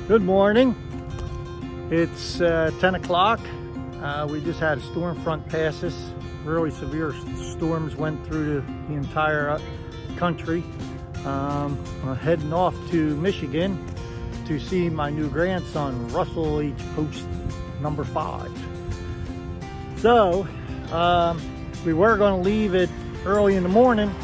Good morning. It's 10 o'clock. We just had a storm front pass us. Really severe storms went through the entire country. I'm heading off to Michigan to see my new grandson, Russell H. Post, number 5. So, we were going to leave it early in the morning,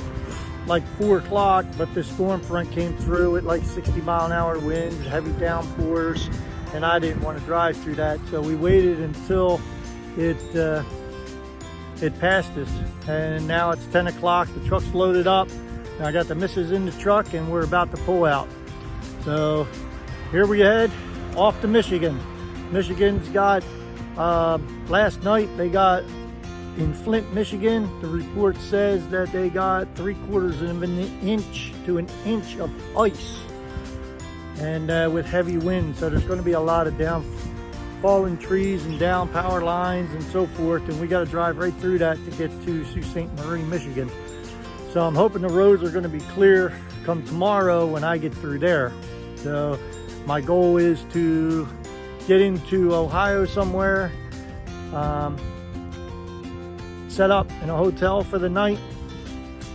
like 4 o'clock, but the storm front came through at like 60-mile-an-hour winds, heavy downpours, and I didn't want to drive through that, so we waited until it passed us. And now it's 10 o'clock, the truck's loaded up, and I got the missus in the truck, and we're about to pull out. So here we head off to Michigan. Michigan's got, last night they got, in Flint, Michigan, the report says that they got 3/4 of an inch to an inch of ice, and with heavy winds. So there's going to be a lot of fallen trees and down power lines and so forth, and we got to drive right through that to get to Sault Ste. Marie, Michigan. So I'm hoping the roads are going to be clear come tomorrow when I get through there. So my goal is to get into Ohio somewhere, set up in a hotel for the night,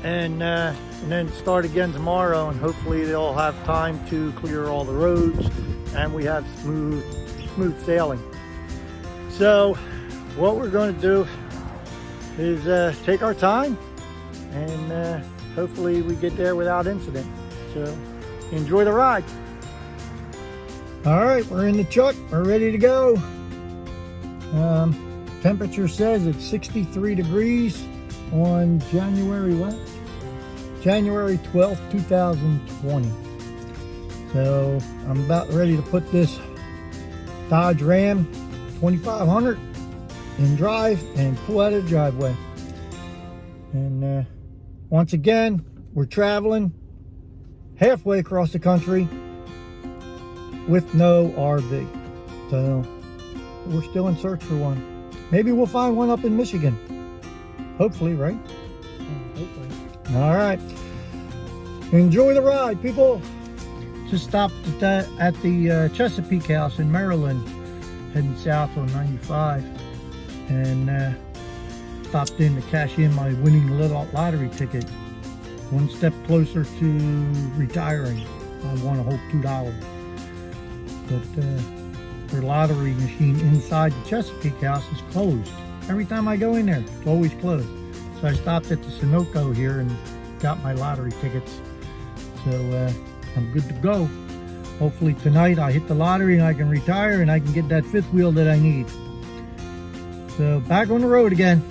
and then start again tomorrow, and hopefully they'll have time to clear all the roads and we have smooth sailing. So what we're going to do is take our time, and hopefully we get there without incident. So enjoy the ride. All right, we're in the truck, we're ready to go. Temperature says it's 63 degrees on January 12th, 2020. So I'm about ready to put this Dodge Ram 2500 in drive and pull out of the driveway. And once again, we're traveling halfway across the country with no RV. So we're still in search for one. Maybe we'll find one up in Michigan. Hopefully, right? Hopefully. All right. Enjoy the ride, people. Just stopped at the Chesapeake House in Maryland, heading south on 95. And stopped in to cash in my winning lottery ticket. One step closer to retiring. I won a whole $2. But their lottery machine inside the Chesapeake House is closed. Every time I go in there, it's always closed. So I stopped at the Sunoco here and got my lottery tickets. So I'm good to go. Hopefully tonight I hit the lottery and I can retire and I can get that 5th wheel that I need. So back on the road again.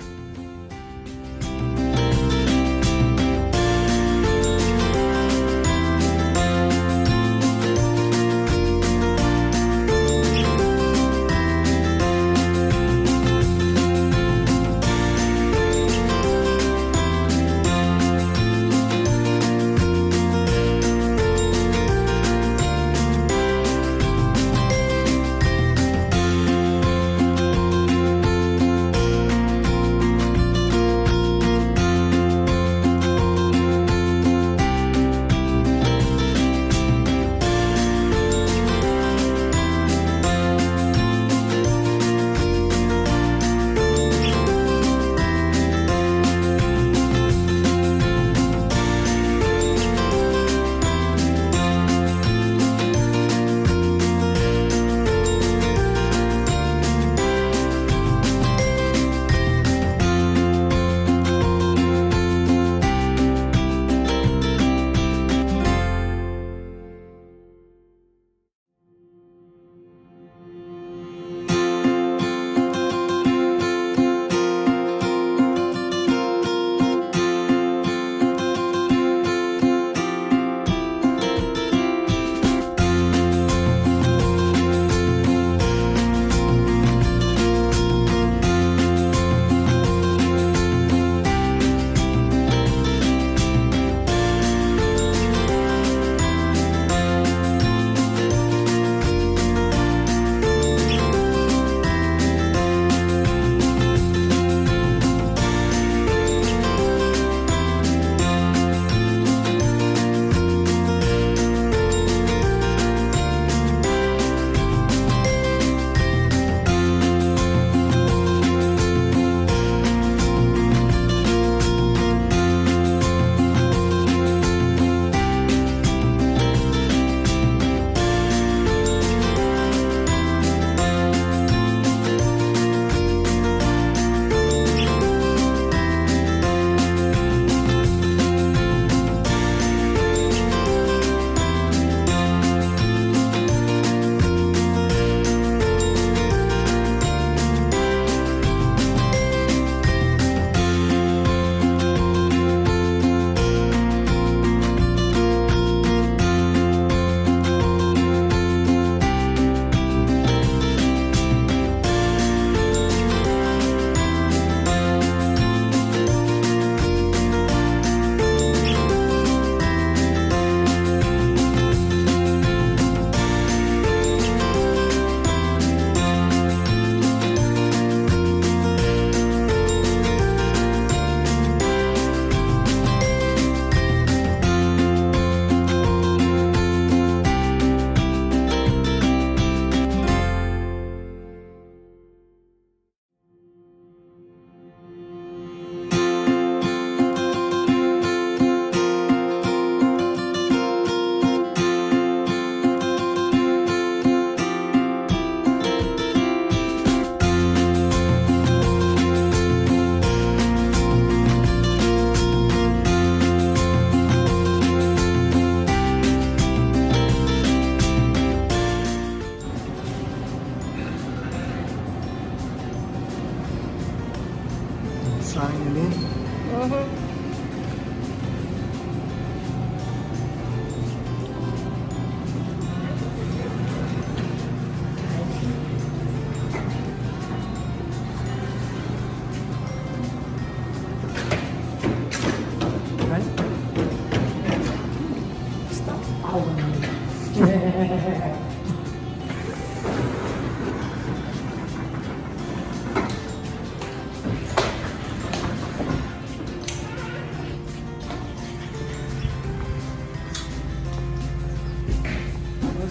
Where's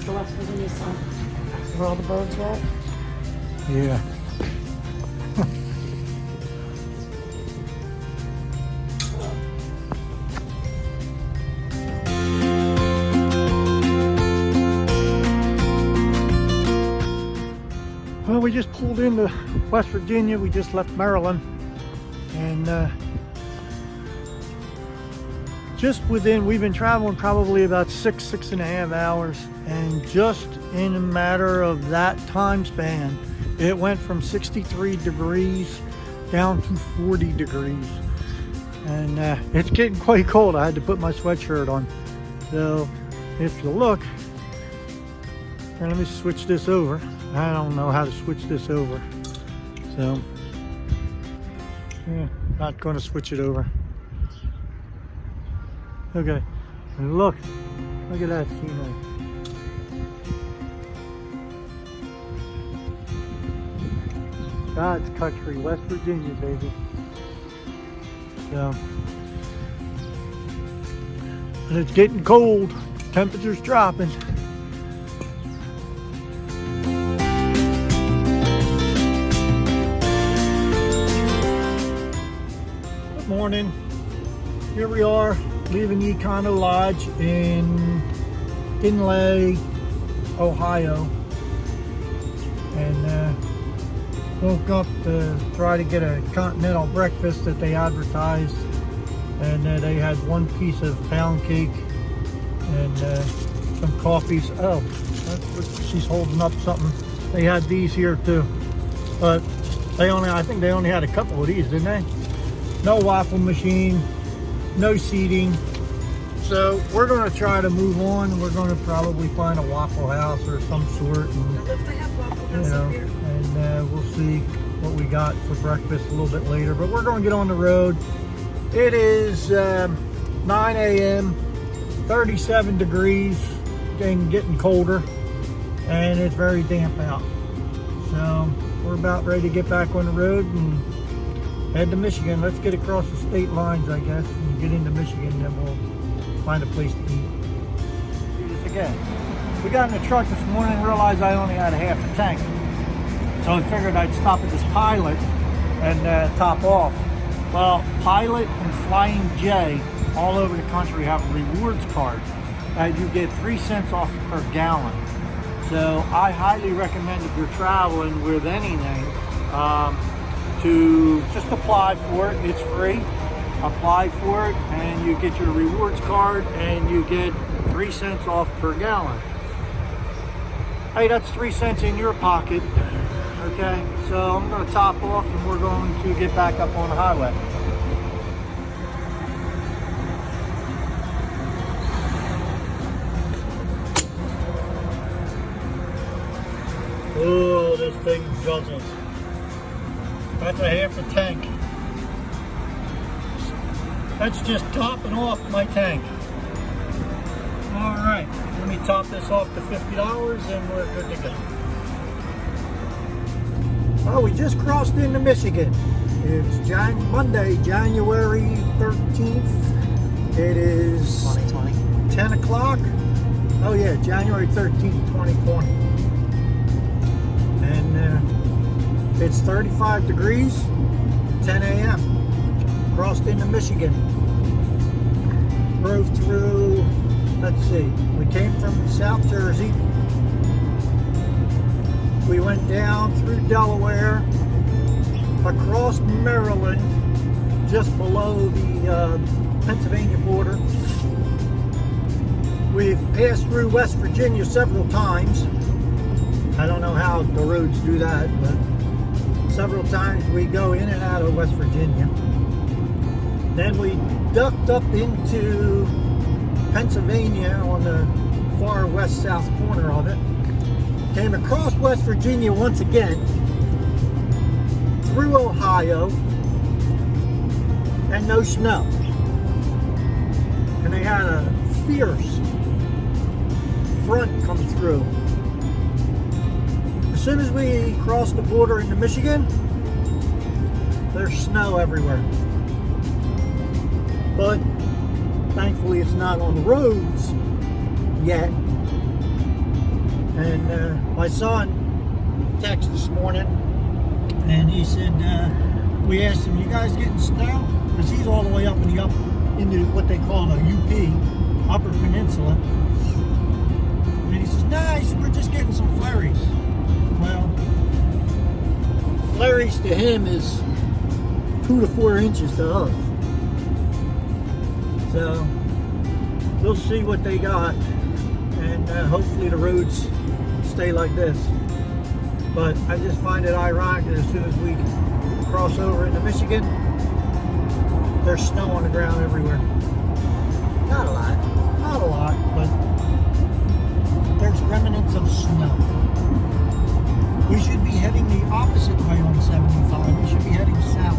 the West Virginia sun? Where all the birds were? Yeah. Well, we just pulled into West Virginia. We just left Maryland, and we've been traveling probably about 6.5 hours, and just in a matter of that time span, it went from 63 degrees down to 40 degrees, and it's getting quite cold. I had to put my sweatshirt on. So if you look, here, let me switch this over. I don't know how to switch this over, so yeah, not going to switch it over. Okay, and look at that scenery. God's country, West Virginia, baby. So, and it's getting cold. Temperature's dropping. Good morning. Here we are, leaving the Econo Lodge in Inlay, Ohio, and woke up to try to get a continental breakfast that they advertised, and they had one piece of pound cake and some coffees. Oh, that's what she's holding up, something. They had these here too, but I think they only had a couple of these, didn't they? No waffle machine, no seating. So we're going to try to move on. We're going to probably find a Waffle House or some sort, and, They have Waffle House up here. and we'll see what we got for breakfast a little bit later. But we're going to get on the road. It is 9 a.m., 37 degrees, and getting colder, and it's very damp out. So we're about ready to get back on the road and head to Michigan. Let's get across the state lines, I guess, and get into Michigan, then we'll find a place to eat. Do this again. We got in the truck this morning and realized I only had a half a tank. So I figured I'd stop at this Pilot and top off. Well, Pilot and Flying J all over the country have a rewards card that you get 3 cents off per gallon. So I highly recommend, if you're traveling with anything, to just apply for it. It's free. Apply for it and you get your rewards card and you get 3 cents off per gallon. Hey, that's 3 cents in your pocket. Okay, so I'm going to top off and we're going to get back up on the highway. Oh, this thing guzzles. That's a half a tank. That's just topping off my tank. All right, let me top this off to $50 and we're good to go. Oh, we just crossed into Michigan. It's Monday, January 13th. It is 2020. 10 o'clock. Oh yeah, January 13th, 2020. And it's 35 degrees, 10 a.m. Crossed into Michigan. Drove through, let's see, we came from South Jersey. We went down through Delaware, across Maryland, just below the Pennsylvania border. We've passed through West Virginia several times. I don't know how the roads do that, but several times we go in and out of West Virginia. Then we ducked up into Pennsylvania on the far west-south corner of it. Came across West Virginia once again, through Ohio, and no snow. And they had a front come through. As soon as we cross the border into Michigan, there's snow everywhere. But thankfully it's not on the roads yet. And my son texted this morning and he said, we asked him, you guys getting snow? Because he's all the way up in into what they call the UP, Upper Peninsula. And he says, nice, we're just getting some flurries. Well, flurries to him is 2 to 4 inches to us. So we'll see what they got, and hopefully the roads stay like this. But I just find it ironic that as soon as we cross over into Michigan, there's snow on the ground everywhere. Not a lot, but there's remnants of snow. We should be heading the opposite way on 75. We should be heading south.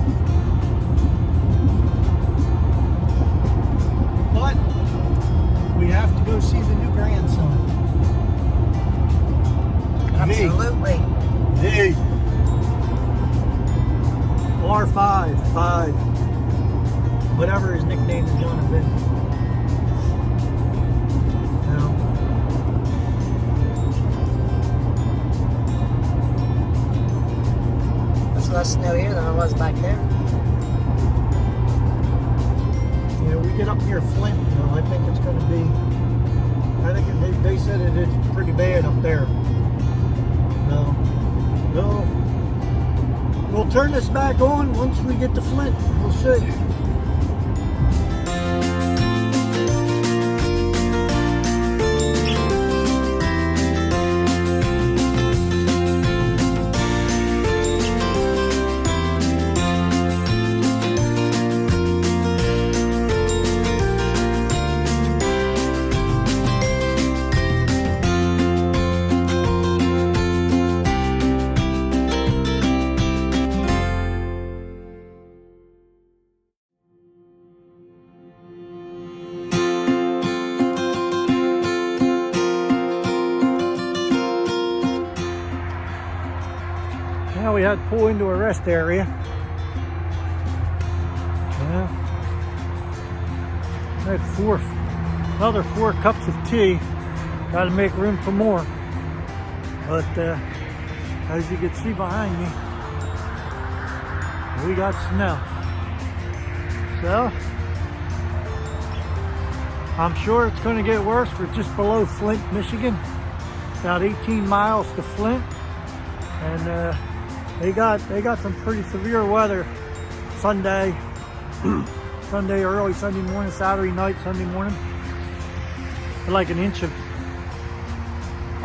But we have to go see the new grandson. Absolutely. V. R5, 5. Whatever his nickname is going to be. There's less snow here than there was back there. Yeah, we get up near Flint, I think it's going to be, I think they said it's pretty bad up there. No, we'll turn this back on once we get to Flint. We'll see. Now we had to pull into a rest area. Yeah. I had another 4 cups of tea. Got to make room for more. But as you can see behind me, we got snow. So I'm sure it's going to get worse. We're just below Flint, Michigan. About 18 miles to Flint. And they got some pretty severe weather Sunday, early Sunday morning, Saturday night, Sunday morning. Like an inch of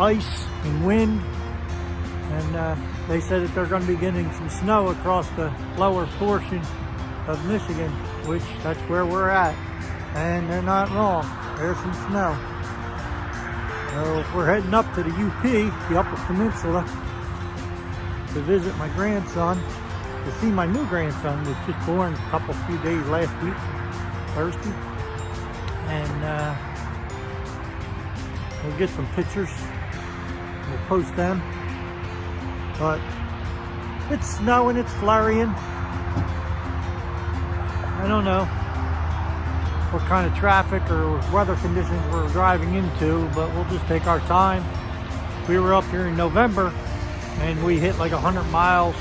ice and wind, and they said that they're going to be getting some snow across the lower portion of Michigan, which that's where we're at, and they're not wrong. There's some snow. So we're heading up to the UP, the Upper Peninsula, to visit my grandson, to see my new grandson, who was just born a few days last week, Thursday. And we'll get some pictures, we'll post them. But it's snowing, it's flurrying. I don't know what kind of traffic or weather conditions we're driving into, but we'll just take our time. We were up here in November, and we hit like 100 mile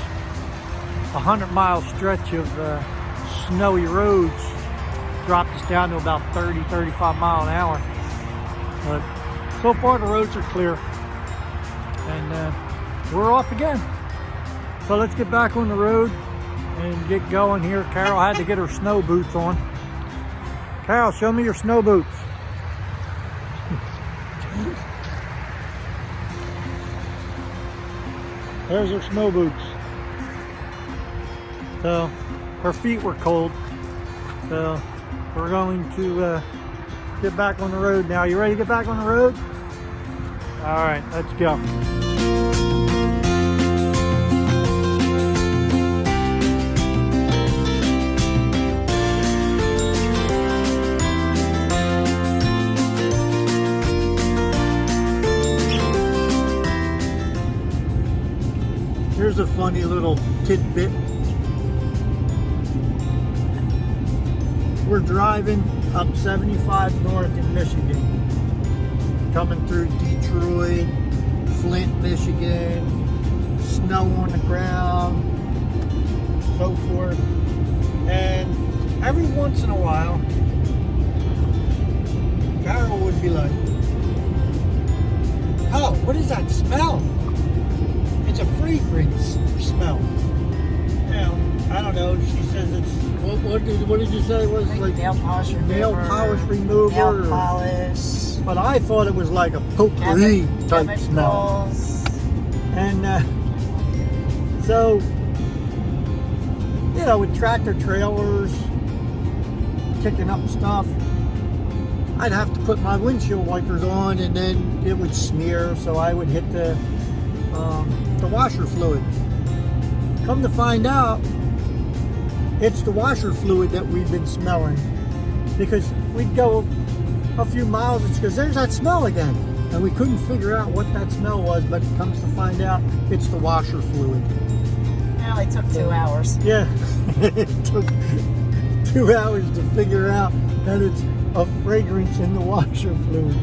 stretch of snowy roads. Dropped us down to about 30, 35 mile an hour. But so far the roads are clear, and we're off again. So let's get back on the road and get going here. Carol had to get her snow boots on. Carol, show me your snow boots. There's her snow boots. So her feet were cold. So we're going to get back on the road now. You ready to get back on the road? All right, let's go. Here's a funny little tidbit. We're driving up 75 north in Michigan, coming through Detroit, Flint, Michigan, snow on the ground, so forth. And every once in a while, Carol would be like, "Oh, what is that smell?" It's a fragrance smell. Now, I don't know. She says it's what did you say it was like nail polish remover. Nail polish remover. Nail polish. But I thought it was like a potpourri type smell. And so, you know, with tractor trailers kicking up stuff, I'd have to put my windshield wipers on, and then it would smear. So I would hit the washer fluid. Come to find out, it's the washer fluid that we've been smelling, because we'd go a few miles and because there's that smell again, and we couldn't figure out what that smell was, but it comes to find out it's the washer fluid. It only took 2 hours. Yeah, it took 2 hours to figure out that it's a fragrance in the washer fluid.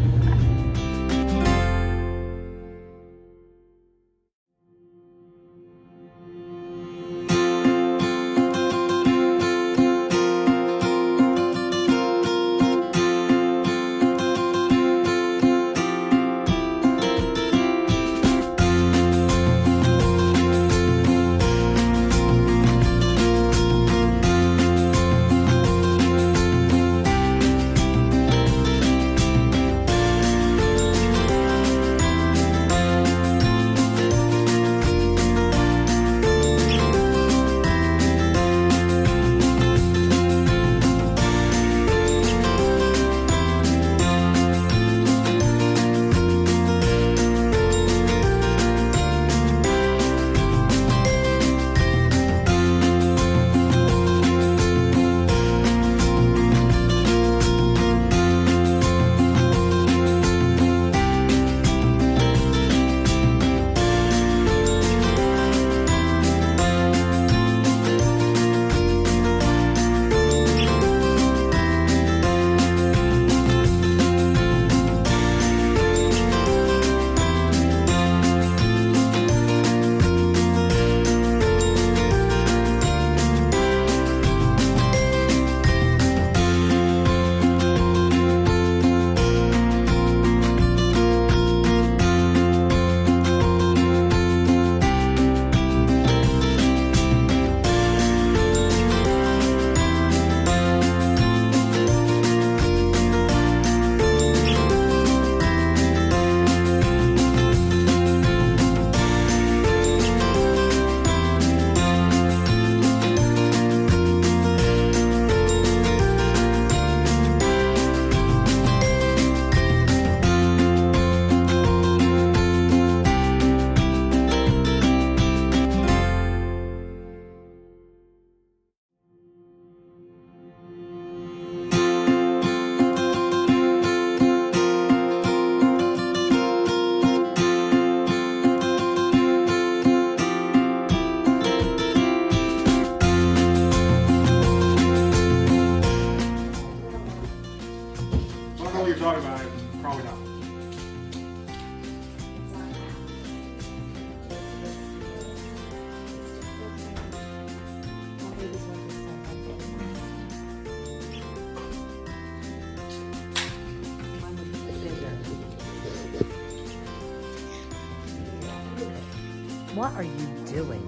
What are you doing?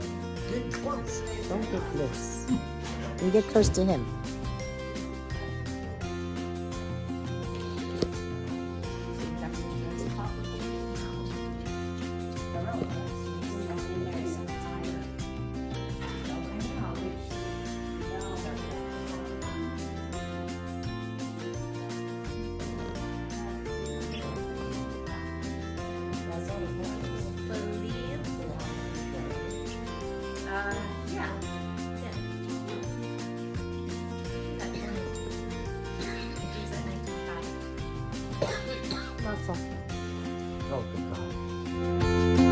Don't get close. You get close to him. Oh, good God.